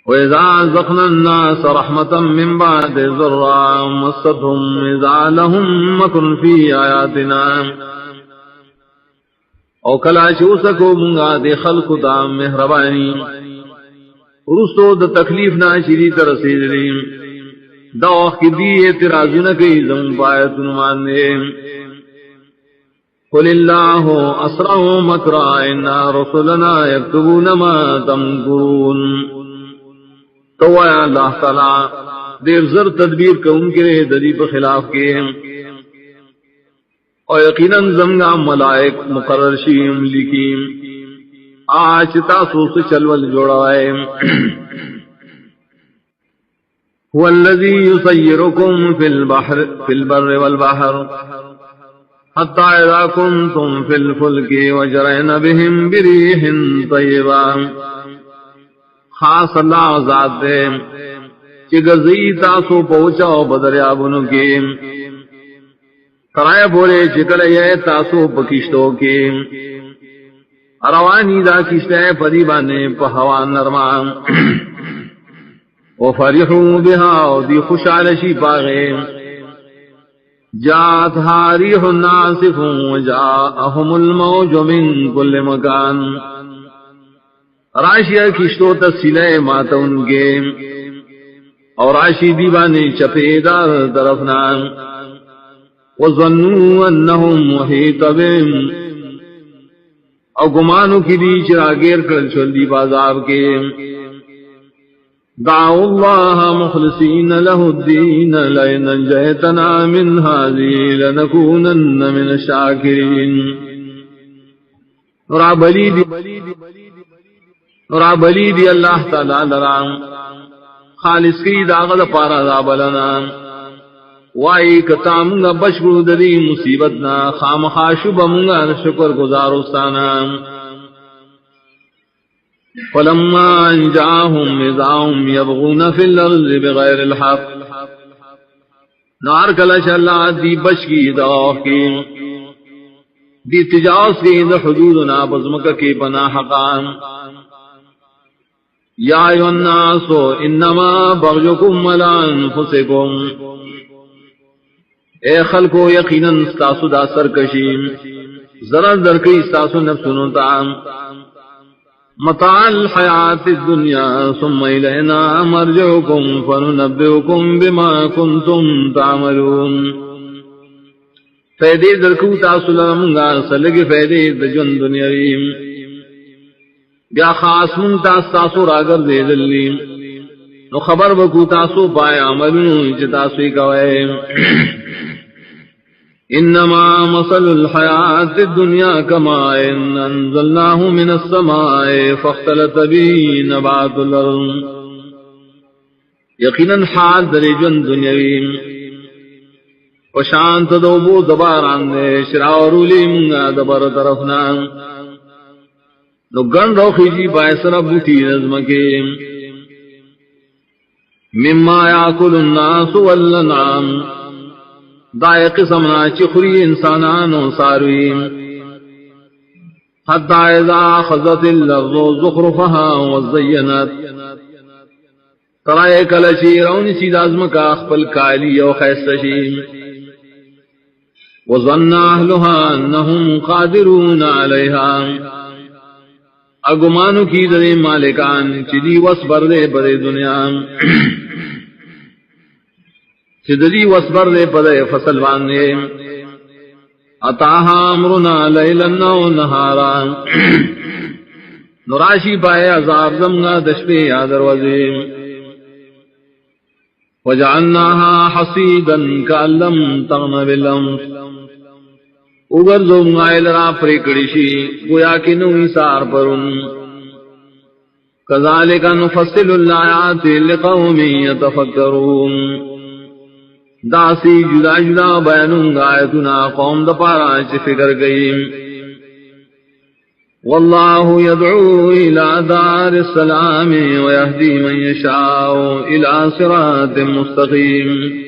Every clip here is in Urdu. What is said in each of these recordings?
وَإِذَا أَذَقْنَا النَّاسَ رَحْمَةً مِّن بَعْدِ ضَرَّاءٍ مَّسَّتْهُمْ إِذَا لَهُم مَّكْرٌ فِي آيَاتِنَا او کلا چوسکو منگا دے خلق دا مہربانی رسو دا تکلیف نا چیری ترسید لیم دا وقت دی اعتراض نکی زم پایت نمانے قل اللہ اسرع مکرا انا رسولنا یکتبون ما تمکرون تو آیا اللہ تعالی دیر زر تدبیر کا ان کے دری پر خلاف کے اور یقیناً زمگا ملائک مقرر شیم لکیم آج تاسو سے چلول جوڑائے هو الذی یسیرکم فی البر والبحر حتی اذا کنتم فی الفلک وجرین بهم بریح طیبا خاص اللہ ذات دے چگزی تاسو پہنچاو بدریابنو کے کرائے بولے چکل یہ تاسو پکشتوں کے روانی دا کشتے پدی بانے پہوا نرما وفرحوا بها ودی خوشالشی پاغے جات ریح ناصف وجاءهم الموج من كل مکان راشیہ کشتوں تسلے ماتا ان کے اور راشی دیوانے چپے دار طرفنا وظنوا انہم محیط بهم او گمانو کی دی چراغیر کل چلی بازاب کے دعوا اللہ مخلصین له الدین لئن انجیتنا من هذه لنکونن من الشاکرین رابلی دی اللہ تعالی لرام خالص کی داغل پارا رابلنا وائی کتا منگا بشکر دری مصیبتنا خام خاشب منگا شکر گزارستانا فلما انجاہم اذاہم یبغون فی الارض بغیر الحق نار کلش اللہ دی بشکی دعوف کی دی تجاوز کی دی حدودنا بزمک کی بنا حقان یا ایوہ الناس انما بغیکم علی انفسکم اے خلقو یقیناً ستاسو دا سرکشیم ذرا درکی ستاسو نفسنو تام متاع الحیات الدنیا ثم الینا مرجعکم فننبئکم بما کنتم تعملون فیدے درکو تاسو لرمگا سلگ فیدے دجن دنیاویم بیا خاص من تاسو راگر دے دلیم نو خبر بکو تاسو پائے عملون چتاسوی کوئے انما مثل الحیات الدنیا کماء انزلناه من السماء فاختلط به نبات الارض یقیناً حال درجن دنیاوی وشانت دوبو دباران دے شراورولی منگا دبر طرفنا نو گن روخی جی بائسر بوٹی نظمکے مما یاکل الناس والنعام دائے قسمنا چخری انسانان و ساروی حتی اذا خزت الارض زخرفها وزینت ترائے کلچی رونی سید ازمکا اخپل کالی و خیستشی وظن اہلها انہم قادرون علیہا اگمانو کی دے مالکان چلی وصبر دے بدے دنیا چدری وصبر دے پدے فصل باندے اتاہا امرنا لیلن و نہارا نراشی پائے عذاب زمگا دشپے یا دروازے وجعلناها حصیدا کأن لم تغن بالامس اگر زمگائل را پریکڑشی گویا کی نوی سار پرن کذالک نفصل الآیات لقوم یتفکرون داسی جدا جدا بیانوں گا آیتنا قوم دپارا چی فکر گئی واللہ یدعو الى دار السلام ویہدی من یشاء الى صراط مستقیم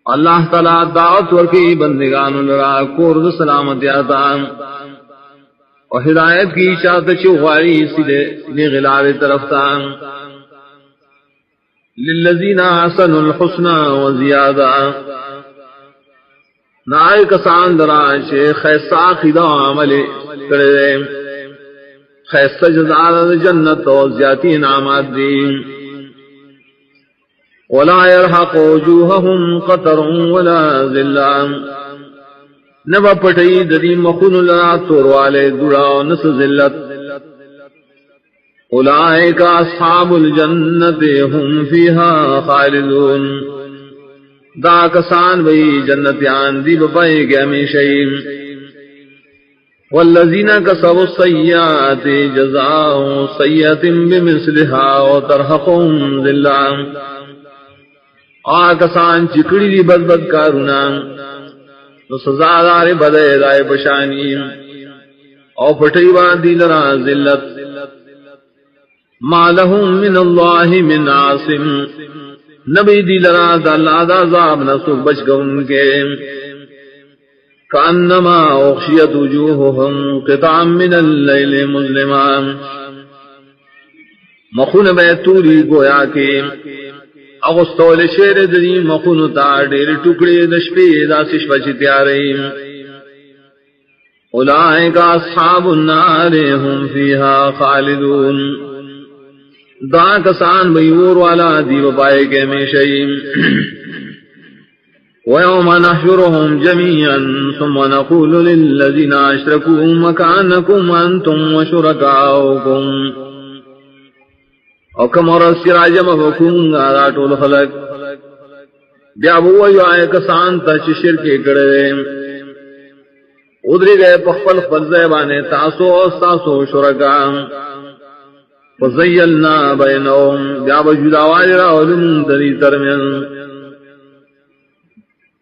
اللہ تعالیٰ دعوت ورکی بندگان لرا کورد سلامت آتا اور ہدایت کی اشاعت چوغاری سیدھے غلار طرف تان للذین احسنوا الحسنى وزیادہ نائے کسان درائش خیصہ خدا عمل کرے خیصہ جزار جنت و زیادی انعامات دین ولا يرحق وجوههم قطر ولا ذلہ نبا پٹئی ددی مخون لنا تور والے دڑا نس ذلت اولئک اصحاب الجنت هم فیہا خالدون دا کسان بئی جنتیان دی بپائے گے ہمیشہ والذین کسبوا السیئات جزاؤ سیئۃ بمثلها وترهقهم ذلہ کسان چکڑی دی بد بد کارونا تو سزا دار بدے دائے بشانی او پٹئی باندی لرا ذلت ما لهم من اللہ من عاصم نبی دی لرا داللہ دا عذاب نسو بچ گون کے کانما اغشیت وجوہهم قطعا من اللیل مظلمان مخون بیتوری گویا کے اغسطول شیر دری مخون تا دیر ٹکڑے دشپے دا سشپا چتیارے اولئک اصحاب النار هم فیہا خالدون دا کسان بیور والا دیو پائے کے ہمیشہ وَيَوْمَ نَحْشُرُهُمْ جَمِيعًا ثُمَّ نَقُولُ لِلَّذِينَ أَشْرَكُوا مَكَانَكُمْ أَنْتُمْ وَشُرَكَاؤُكُمْ اور کم اور سراج مفکون گا ٹول خلق بیا بوئی آئے کسان تا چی شرکے کڑے ادری گئے پخپل خپل زیبانے تاسو اور تاسو شرکا فزیلنا بینہم بیا بجداوالی راولن دری ترمین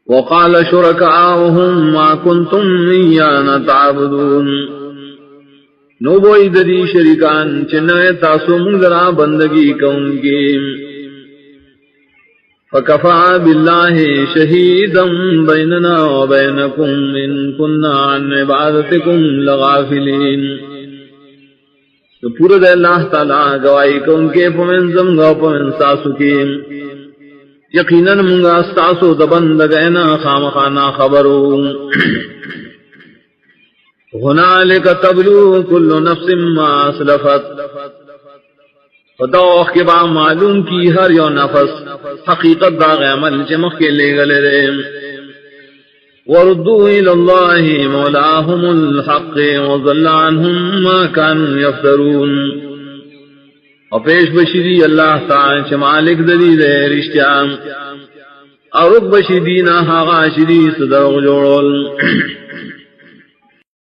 وقال شرکاؤہم ما کنتم ایانا تعبدون نو بوئی دری شریکان چنوے تاسو منگرا بندگی کون کی فکفا باللہ شہیدا بیننا و بینکم ان کننا عن عبادتکم لغافلین تو پورا دے اللہ تعالیٰ گواہی کون کے پمن زمگا پمن ساسو کی یقیناً منگا ساسو دبندگینا خامخانا خبرو هنالک تبلو کل نفس ما اسلفت فتوخ کے با معلوم کی ہر یو نفس حقیقت داغ عمل چمخ کے لے گلے رے وردو الاللہ مولاہم الحق وضل عنہم ما کانوا یفترون اور پیش بشیدی اللہ تعالی چمالک دلیل رشتیام اور رک بشیدینا حاغا شدی صدر جوڑول